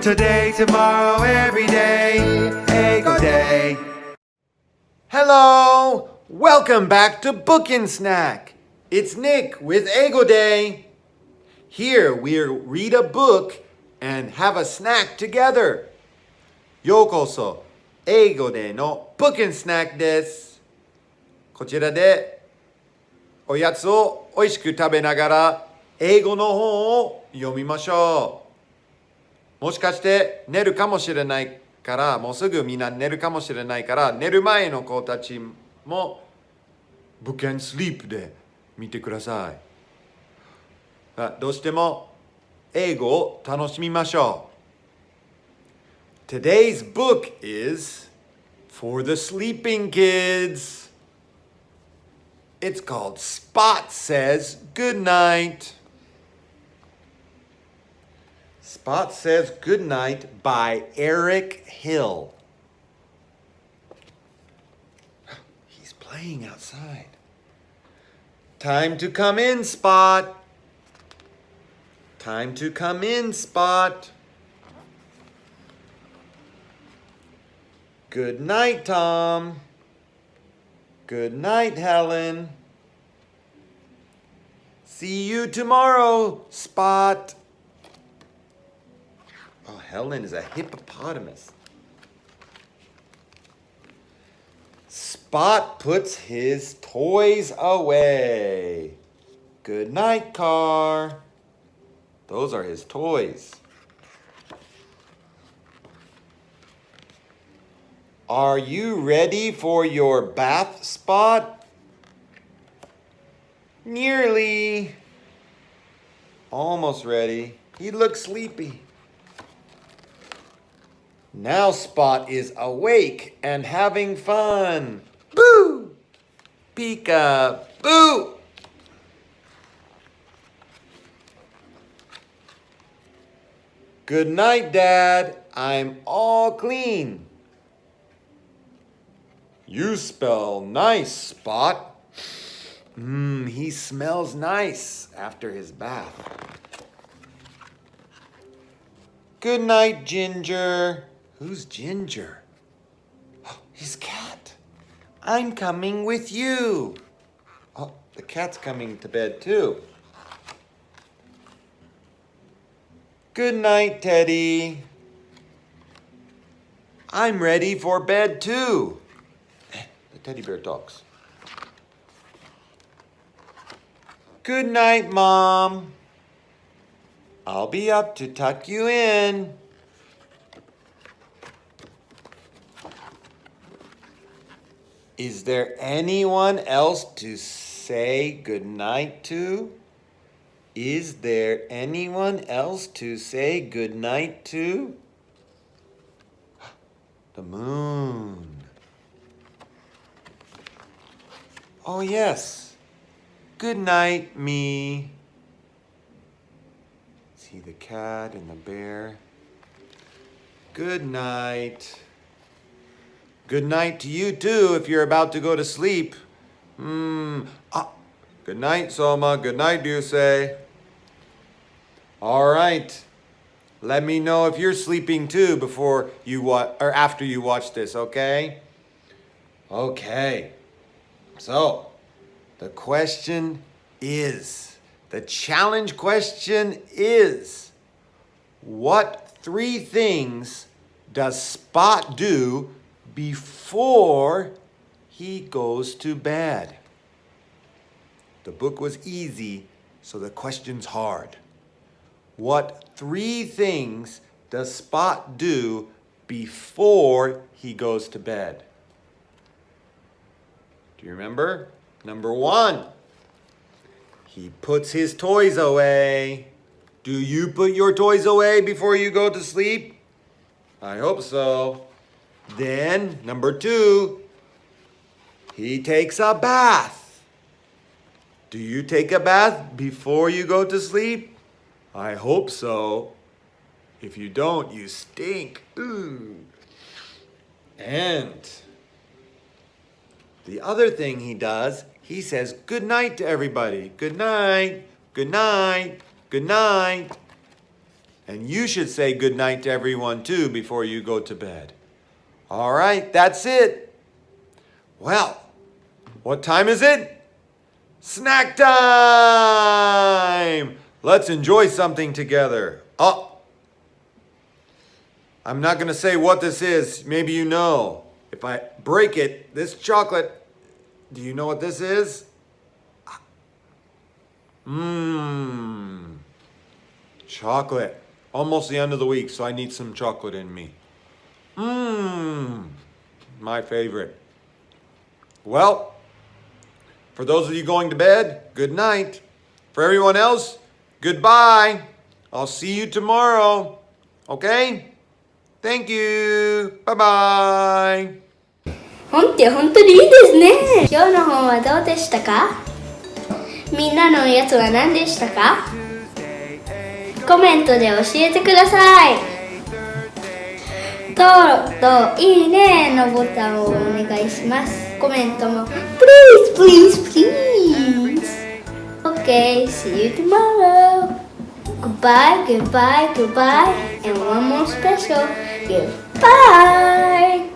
Today, tomorrow, every day, Eigo day. Hello! Welcome back to Book and Snack. It's Nick with Eigo Day. Here we'll read a book and have a snack together. ようこそ、英語での Book and Snack です。こちらでおやつをおいしく食べながら英語の本を読みましょう。もしかして寝るかもしれないから、もうすぐみんな寝るかもしれないから、寝る前の子たちも Book and Sleep で見てください。どうしても英語を楽しみましょう。Today's book is for the sleeping kids. It's called Spot Says Goodnight. Spot Says Goodnight by Eric Hill. He's playing outside. Time to come in, Spot. Time to come in, Spot. Good night, Tom. Good night, Helen. See you tomorrow, Spot. Oh, Helen is a hippopotamus. Spot puts his toys away. Good night, car. Those are his toys. Are you ready for your bath, Spot? Nearly. Almost ready. He looks sleepy. Now Spot is awake and having fun. Boo! Pika! Boo! Good night, Dad. I'm all clean. You smell nice, Spot. He smells nice after his bath. Good night, Ginger. Who's Ginger? Oh, his cat. I'm coming with you. Oh, the cat's coming to bed too. Good night, Teddy. I'm ready for bed too. The teddy bear talks. Good night, Mom. I'll be up to tuck you in. Is there anyone else to say goodnight to? Is there anyone else to say goodnight to? The moon. Oh, yes. Good night, me. See the cat and the bear. Good night. Good night to you too if you're about to go to sleep. Good night, Soma. Good night, Duse. All right. Let me know if you're sleeping too before you or after you watch this, okay? Okay. So, the challenge question is, what 3 things does Spot do before he goes to bed? The book was easy, so the question's hard. What 3 things does Spot do before he goes to bed? Do you remember? Number 1, he puts his toys away. Do you put your toys away before you go to sleep? I hope so. Then, number 2, he takes a bath. Do you take a bath before you go to sleep? I hope so. If you don't, you stink. Ooh. And the other thing he does, he says good night to everybody. Good night, good night, good night. And you should say goodnight to everyone too before you go to bed. All right, that's it. Well, what time is it? Snack time! Let's enjoy something together. Oh, I'm not going to say what this is. Maybe you know. If I break it, this chocolate, do you know what this is? Chocolate. Almost the end of the week, so I need some chocolate in me. My favorite. Well, for those of you going to bed, good night. For everyone else, goodbye. I'll see you tomorrow. Okay? Thank you. Bye-bye. 本って本当にいいですね。今日の本はどうでしたか？みんなのやつは何でしたか？コメントで教えてください。登録といいねのボタンをお願いします。コメントも Please, please, please. Okay, see you tomorrow. Goodbye, goodbye, goodbye. And one more special. Goodbye.